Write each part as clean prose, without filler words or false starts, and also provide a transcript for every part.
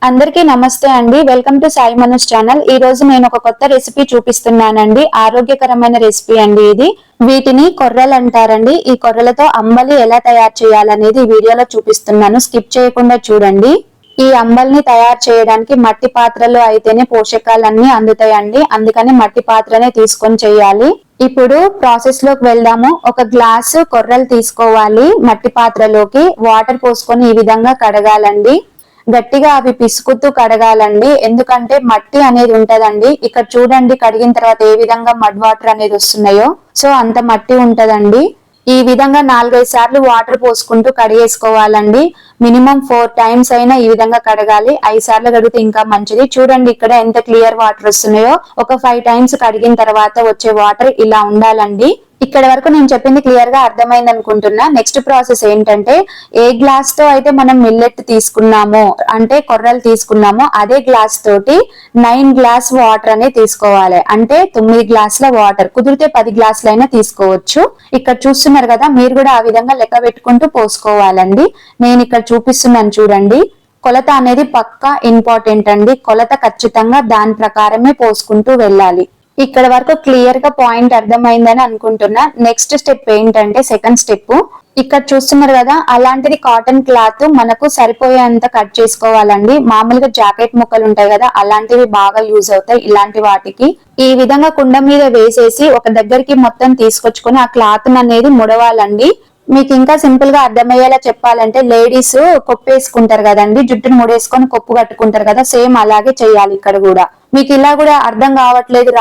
అందరికీ నమస్తే అండి. Welcome to Sai Manoj channel. ఈ రోజు నేను ఒక కొత్త రెసిపీ చూపిస్తున్నానండి. ఆరోగ్యకరమైన రెసిపీ అండి ఇది. వీటిని కొర్రలు అంటారండి. ఈ కొర్రలతో అంబలి ఎలా తయారు చేయాలనేది ఈ వీడియోలో చూపిస్తున్నాను. స్కిప్ చేయకుండా చూడండి. ఈ అంబల్ని తయారు చేయడానికి మట్టి పాత్రలో అయితేనే పోషకాలన్నీ అందుతాయండి. అందుకని మట్టి పాత్రనే తీసుకొని చేయాలి. ఇప్పుడు ప్రాసెస్ లోకి వెళ్దాము. ఒక గ్లాసు కొర్రలు తీసుకోవాలి. మట్టి పాత్రలోకి వాటర్ పోసుకొని ఈ విధంగా కడగాలండి. గట్టిగా అవి పిసుకుతూ కడగాలండి. ఎందుకంటే మట్టి అనేది ఉంటదండి. ఇక్కడ చూడండి, కడిగిన తర్వాత ఏ విధంగా మడ్ వాటర్ అనేది వస్తున్నాయో, సో అంత మట్టి ఉంటదండి. ఈ విధంగా 4-5 సార్లు వాటర్ పోసుకుంటూ కడిగేసుకోవాలండి. మినిమం 4 టైమ్స్ అయినా ఈ విధంగా కడగాలి. 5 సార్లు కడిగితే ఇంకా మంచిది. చూడండి ఇక్కడ ఎంత క్లియర్ వాటర్ వస్తున్నాయో. ఒక 5 టైమ్స్ కడిగిన తర్వాత వచ్చే వాటర్ ఇలా ఉండాలండి. ఇక్కడ వరకు నేను చెప్పింది క్లియర్ గా అర్థమైంది అనుకుంటున్నా. నెక్స్ట్ ప్రాసెస్ ఏంటంటే, ఏ గ్లాస్ తో అయితే మనం మిల్లెట్ తీసుకున్నామో, అంటే కొర్రలు తీసుకున్నామో, అదే గ్లాస్ తోటి 9 గ్లాస్ వాటర్ అనేది తీసుకోవాలి. అంటే 9 గ్లాసుల వాటర్, కుదిరితే 10 గ్లాసులైనా తీసుకోవచ్చు. ఇక్కడ చూస్తున్నారు కదా, మీరు కూడా ఆ విధంగా లెక్క పెట్టుకుంటూ పోసుకోవాలండి. నేను ఇక్కడ చూపిస్తున్నాను చూడండి. కొలత అనేది పక్కా ఇంపార్టెంట్ అండి. కొలత ఖచ్చితంగా దాని ప్రకారమే పోసుకుంటూ వెళ్ళాలి. ఇక్కడ వరకు క్లియర్ గా పాయింట్ అర్థమైందని అనుకుంటున్నా. నెక్స్ట్ స్టెప్ ఏంటంటే, సెకండ్ స్టెప్. ఇక్కడ చూస్తున్నారు కదా, అలాంటిది కాటన్ క్లాత్ మనకు సరిపోయేంత కట్ చేసుకోవాలండి. మామూలుగా జాకెట్ ముక్కలు ఉంటాయి కదా, అలాంటివి బాగా యూజ్ అవుతాయి ఇలాంటి వాటికి. ఈ విధంగా కుండ మీద వేసేసి ఒక దగ్గరికి మొత్తం తీసుకొచ్చుకొని ఆ క్లాత్ అనేది ముడవాలండి. మీకు ఇంకా సింపుల్ గా అర్థమయ్యేలా చెప్పాలంటే, లేడీస్ కొప్పు వేసుకుంటారు కదండి, జుట్టును ముడేసుకొని కొప్పు కట్టుకుంటారు కదా, సేమ్ అలాగే చేయాలి ఇక్కడ కూడా. మీకు ఇలా కూడా అర్థం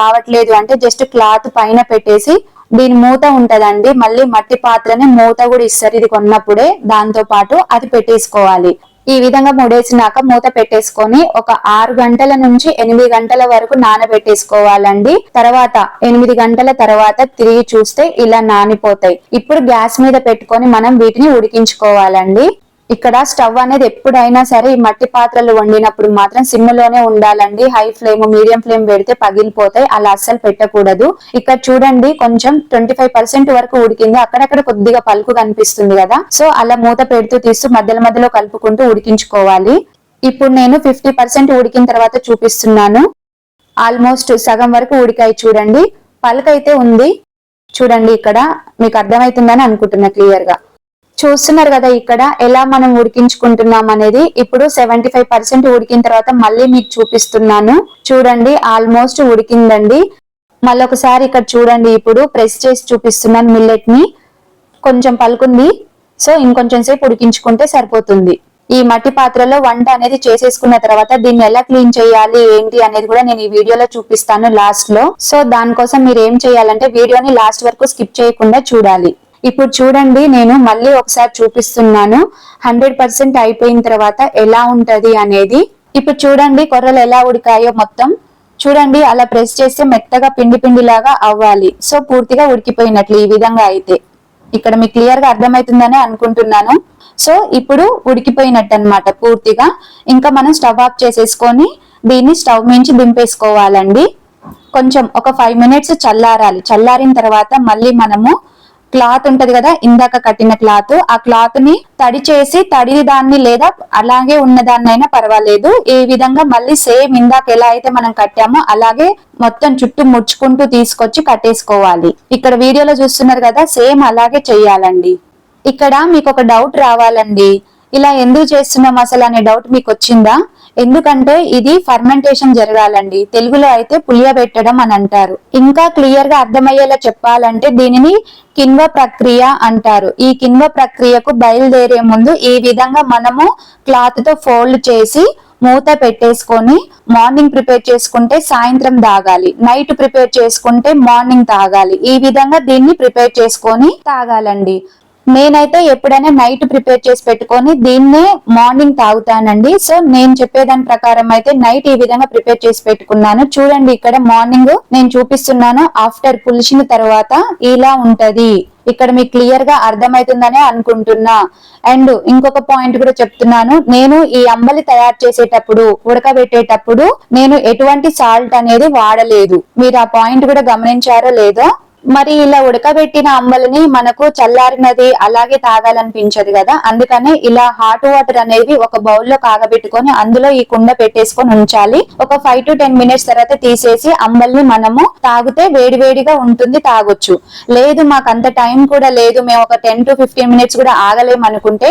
రావట్లేదు అంటే జస్ట్ క్లాత్ పైన పెట్టేసి, దీని మూత ఉంటదండి, మళ్ళీ మట్టి పాత్రని మూత కూడా ఇస్తారు ఇది కొన్నప్పుడే, దాంతో పాటు అది పెట్టేసుకోవాలి. ఈ విధంగా ముడేసినాక మూత పెట్టేసుకొని ఒక 6 గంటల నుంచి 8 గంటల వరకు నానబెట్టేసుకోవాలండి. తర్వాత 8 గంటల తర్వాత తిరిగి చూస్తే ఇలా నానిపోతాయి. ఇప్పుడు గ్యాస్ మీద పెట్టుకొని మనం వీటిని ఉడికించుకోవాలండి. ఇక్కడ స్టవ్ అనేది ఎప్పుడైనా సరే ఈ మట్టి పాత్రలు వండినప్పుడు మాత్రం సిమ్ లోనే ఉండాలండి. హై ఫ్లేమ్, మీడియం ఫ్లేమ్ పెడితే పగిలిపోతాయి. అలా అస్సలు పెట్టకూడదు. ఇక్కడ చూడండి, కొంచెం 25% వరకు ఉడికింది. అక్కడక్కడ కొద్దిగా పలుకు కనిపిస్తుంది కదా, సో అలా మూత పెడుతూ తీస్తూ మధ్యలో కలుపుకుంటూ ఉడికించుకోవాలి. ఇప్పుడు నేను 50% ఉడికిన తర్వాత చూపిస్తున్నాను. ఆల్మోస్ట్ సగం వరకు ఉడికాయి చూడండి. పలుకైతే ఉంది చూడండి. ఇక్కడ మీకు అర్థమవుతుందని అనుకుంటున్నా క్లియర్ గా. చూస్తున్నారు కదా ఇక్కడ ఎలా మనం ఉడికించుకుంటున్నాం అనేది. ఇప్పుడు 75% ఉడికిన తర్వాత మళ్ళీ మీకు చూపిస్తున్నాను చూడండి. ఆల్మోస్ట్ ఉడికిందండి. మళ్ళొకసారి ఇక్కడ చూడండి, ఇప్పుడు ప్రెస్ చేసి చూపిస్తున్నాను మిల్లెట్ ని. కొంచెం పలుకుంది, సో ఇంకొంచెం సేపు ఉడికించుకుంటే సరిపోతుంది. ఈ మట్టి పాత్రలో వంట అనేది చేసేసుకున్న తర్వాత దీన్ని ఎలా క్లీన్ చేయాలి ఏంటి అనేది కూడా నేను ఈ వీడియోలో చూపిస్తాను లాస్ట్ లో. సో దానికోసం మీరు ఏం చేయాలంటే, వీడియోని లాస్ట్ వరకు స్కిప్ చేయకుండా చూడాలి. ఇప్పుడు చూడండి, నేను మళ్ళీ ఒకసారి చూపిస్తున్నాను 100% అయిపోయిన తర్వాత ఎలా ఉంటది అనేది. ఇప్పుడు చూడండి కొర్రలు ఎలా ఉడికాయో మొత్తం. చూడండి, అలా ప్రెస్ చేస్తే మెత్తగా పిండి లాగా అవ్వాలి. సో పూర్తిగా ఉడికిపోయినట్లు ఈ విధంగా అయితే. ఇక్కడ మీకు క్లియర్ గా అర్థమవుతుందని అనుకుంటున్నాను. సో ఇప్పుడు ఉడికిపోయినట్టు అన్నమాట పూర్తిగా. ఇంకా మనం స్టవ్ ఆఫ్ చేసేసుకొని దీన్ని స్టవ్ నుంచి దింపేసుకోవాలండి. కొంచెం ఒక 5 మినిట్స్ చల్లారాలి. చల్లారిన తర్వాత మళ్ళీ మనము క్లాత్ ఉంటది కదా, ఇందాక కట్టిన క్లాత్, ఆ క్లాత్ ని తడి చేసి, తడి దాన్ని లేదా అలాగే ఉన్నదాన్ని అయినా పర్వాలేదు, ఈ విధంగా మళ్ళీ సేమ్ ఇందాక ఎలా అయితే మనం కట్టామో అలాగే మొత్తం చుట్టూ ముడుచుకుంటూ తీసుకొచ్చి కట్టేసుకోవాలి. ఇక్కడ వీడియోలో చూస్తున్నారు కదా, సేమ్ అలాగే చెయ్యాలండి. ఇక్కడ మీకు ఒక డౌట్ రావాలండి, ఇలా ఎందుకు చేస్తున్నాం అసలు అనే డౌట్ మీకు వచ్చిందా? ఎందుకంటే ఇది ఫర్మెంటేషన్ జరగాలండి. తెలుగులో అయితే పులియబెట్టడం అని అంటారు. ఇంకా క్లియర్ గా అర్థమయ్యేలా చెప్పాలంటే దీనిని కిణ్వ ప్రక్రియ అంటారు. ఈ కిణ్వ ప్రక్రియకు బయలుదేరే ముందు ఈ విధంగా మనము క్లాత్ తో ఫోల్డ్ చేసి మూత పెట్టేసుకొని మార్నింగ్ ప్రిపేర్ చేసుకుంటే సాయంత్రం తాగాలి, నైట్ ప్రిపేర్ చేసుకుంటే మార్నింగ్ తాగాలి. ఈ విధంగా దీన్ని ప్రిపేర్ చేసుకొని తాగాలండి. నేనైతే ఎప్పుడైనా నైట్ ప్రిపేర్ చేసి పెట్టుకొని దీన్నే మార్నింగ్ తాగుతానండి. సో నేను చెప్పేదాని ప్రకారం అయితే నైట్ ఈ విధంగా ప్రిపేర్ చేసి పెట్టుకున్నాను. చూడండి ఇక్కడ మార్నింగ్ నేను చూపిస్తున్నాను. ఆఫ్టర్ పులిసిన తర్వాత ఇలా ఉంటది. ఇక్కడ మీకు క్లియర్ గా అర్థమవుతుందనే అనుకుంటున్నా. అండ్ ఇంకొక పాయింట్ కూడా చెప్తున్నాను, నేను ఈ అంబలి తయారు చేసేటప్పుడు, ఉడకబెట్టేటప్పుడు నేను ఎటువంటి సాల్ట్ అనేది వాడలేదు. మీరు ఆ పాయింట్ కూడా గమనించారో లేదో. మరి ఇలా ఉడకబెట్టిన అంబలిని మనకు చల్లారినది అలాగే తాగాలనిపించదు కదా, అందుకనే ఇలా హాట్ వాటర్ అనేవి ఒక బౌల్లో కాగబెట్టుకొని అందులో ఈ కుండ పెట్టేసుకొని ఉంచాలి. ఒక 5 to 10 మినిట్స్ తర్వాత తీసేసి అంబలిని మనము తాగితే వేడివేడిగా ఉంటుంది, తాగొచ్చు. లేదు మాకు అంత టైం కూడా లేదు, మేము ఒక 10 to 15 మినిట్స్ కూడా ఆగలేము అనుకుంటే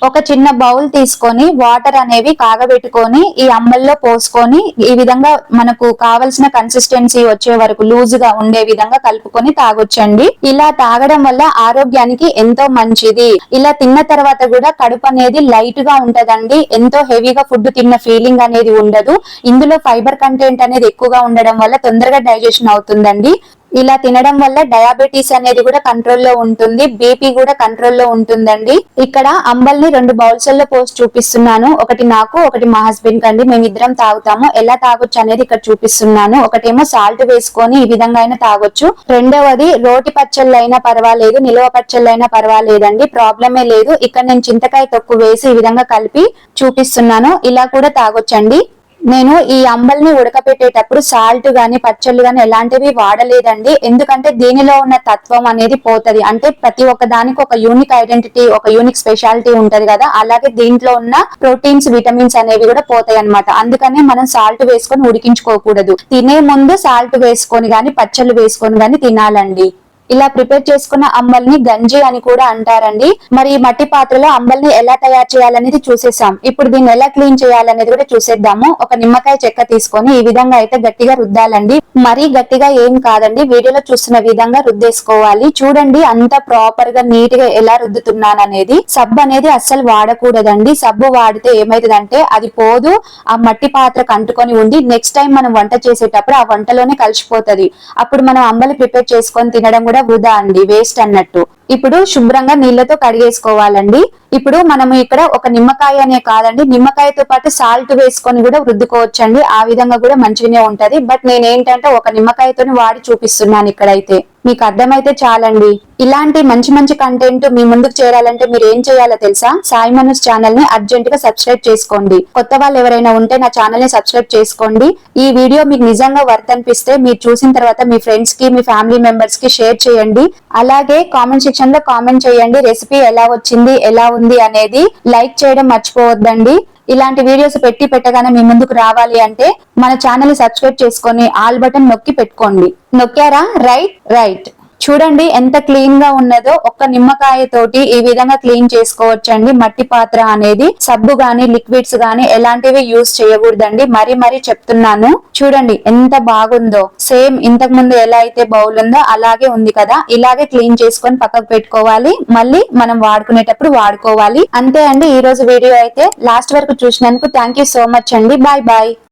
ఒక చిన్న బౌల్ తీసుకొని వాటర్ అనేవి కాగబెట్టుకొని ఈ అంబల్లో పోసుకొని ఈ విధంగా మనకు కావలసిన కన్సిస్టెన్సీ వచ్చే వరకు లూజ్ గా ఉండే విధంగా కలుపుకొని తాగొచ్చండి. ఇలా తాగడం వల్ల ఆరోగ్యానికి ఎంతో మంచిది. ఇలా తిన్న తర్వాత కూడా కడుపు అనేది లైట్ గా ఉంటదండి, ఎంతో హెవీగా ఫుడ్ తిన్న ఫీలింగ్ అనేది ఉండదు. ఇందులో ఫైబర్ కంటెంట్ అనేది ఎక్కువగా ఉండడం వల్ల తొందరగా డైజెషన్ అవుతుందండి. ఇలా తినడం వల్ల డయాబెటీస్ అనేది కూడా కంట్రోల్లో ఉంటుంది, బీపీ కూడా కంట్రోల్లో ఉంటుందండి. ఇక్కడ అంబల్ని 2 బౌల్స్ లో పోసి చూపిస్తున్నాను. ఒకటి నాకు, ఒకటి మా హస్బెండ్ కండి, మేమిద్దరం తాగుతాము. ఎలా తాగొచ్చు అనేది ఇక్కడ చూపిస్తున్నాను. ఒకటేమో సాల్ట్ వేసుకొని ఈ విధంగా అయినా తాగొచ్చు. రెండవది రోటి పచ్చళ్ళు అయినా పర్వాలేదు, నిల్వ పచ్చళ్ళు అయినా పర్వాలేదండి, ప్రాబ్లమే లేదు. ఇక్కడ నేను చింతకాయ తొక్కు వేసి ఈ విధంగా కలిపి చూపిస్తున్నాను. ఇలా కూడా తాగొచ్చండి. నేను ఈ అంబల్ని ఉడకపెట్టేటప్పుడు సాల్ట్ గాని పచ్చళ్ళు గాని ఎలాంటివి వాడలేదండి, ఎందుకంటే దీనిలో ఉన్న తత్వం అనేది పోతది. అంటే ప్రతి ఒక్క దానికి ఒక యూనిక్ ఐడెంటిటీ, ఒక యూనిక్ స్పెషాలిటీ ఉంటది కదా, అలాగే దీంట్లో ఉన్న ప్రోటీన్స్ విటమిన్స్ అనేవి కూడా పోతాయి అనమాట. అందుకనే మనం సాల్ట్ వేసుకొని ఉడికించుకోకూడదు, తినే ముందు సాల్ట్ వేసుకొని గాని పచ్చళ్ళు వేసుకొని గాని తినాలండి. ఇలా ప్రిపేర్ చేసుకున్న అంబల్ని గంజి అని కూడా అంటారండి. మరి ఈ మట్టి పాత్రలో అంబల్ని ఎలా తయారు చేయాలనేది చూసేసాం. ఇప్పుడు దీన్ని ఎలా క్లీన్ చేయాలనేది కూడా చూసేద్దాము. ఒక నిమ్మకాయ చెక్క తీసుకొని ఈ విధంగా అయితే గట్టిగా రుద్దాలండి. మరీ గట్టిగా ఏం కాదండి, వీడియోలో చూస్తున్న విధంగా రుద్దేసుకోవాలి. చూడండి అంత ప్రాపర్ గా నీట్ గా ఎలా రుద్దుతున్నాననేది. సబ్బు అనేది అస్సలు వాడకూడదండి, సబ్బు వాడితే ఏమైతుందంటే అది పోదు, ఆ మట్టి పాత్రకు అంటుకొని ఉండి నెక్స్ట్ టైం మనం వంట చేసేటప్పుడు ఆ వంటలోనే కలిసిపోతది. అప్పుడు మనం అంబలి ప్రిపేర్ చేసుకొని తినడం కూడా వృధా అండి, వేస్ట్ అన్నట్టు. ఇప్పుడు శుభ్రంగా నీళ్లతో కడిగేసుకోవాలండి. ఇప్పుడు మనము ఇక్కడ ఒక నిమ్మకాయ అనే కాదండి, నిమ్మకాయతో పాటు సాల్ట్ వేసుకొని కూడా రుద్దుకోవచ్చండి, ఆ విధంగా కూడా మంచిగానే ఉంటది. బట్ నేనేంటంటే ఒక నిమ్మకాయతో వాడి చూపిస్తున్నాను ఇక్కడైతే, మీకు అర్థమైతే చాలండి. ఇలాంటి మంచి మంచి కంటెంట్ మీ ముందుకు చేరాలంటే మీరు ఏం చేయాలో తెలుసా? సాయి మనోజ్ ఛానల్ ని అర్జెంట్ గా సబ్స్క్రైబ్ చేసుకోండి. కొత్త వాళ్ళు ఎవరైనా ఉంటే నా ఛానల్ ని సబ్స్క్రైబ్ చేసుకోండి. ఈ వీడియో మీకు నిజంగా వర్త్ అనిపిస్తే మీరు చూసిన తర్వాత మీ ఫ్రెండ్స్ కి, మీ ఫ్యామిలీ మెంబర్స్ కి షేర్ చేయండి. అలాగే కామెంట్ సెక్షన్ లో కామెంట్ చేయండి, రెసిపీ ఎలా వచ్చింది, ఎలా ఉంది అనేది. లైక్ చేయడం మర్చిపోవద్దండి. ఇలాంటి వీడియోస్ పెట్టగానే మీ ముందుకు రావాలి అంటే మన ఛానల్ ని సబ్స్క్రైబ్ చేసుకొని ఆల్ బటన్ నొక్కి పెట్టుకోండి. నొక్కారా? రైట్. చూడండి ఎంత క్లీన్ గా ఉన్నదో. ఒక్క నిమ్మకాయ తోటి ఈ విధంగా క్లీన్ చేసుకోవచ్చండి. మట్టి పాత్ర అనేది సబ్బు గాని లిక్విడ్స్ గాని ఎలాంటివి యూజ్ చేయకూడదండి, మరీ చెప్తున్నాను. చూడండి ఎంత బాగుందో, సేమ్ ఇంతకు ముందు ఎలా అయితే బౌల్ ఉందో అలాగే ఉంది కదా. ఇలాగే క్లీన్ చేసుకొని పక్కకు పెట్టుకోవాలి, మళ్ళీ మనం వాడుకునేటప్పుడు వాడుకోవాలి. అంతే అండి ఈ రోజు వీడియో అయితే. లాస్ట్ వరకు చూసినందుకు థ్యాంక్ యూ సో మచ్ అండి. బాయ్.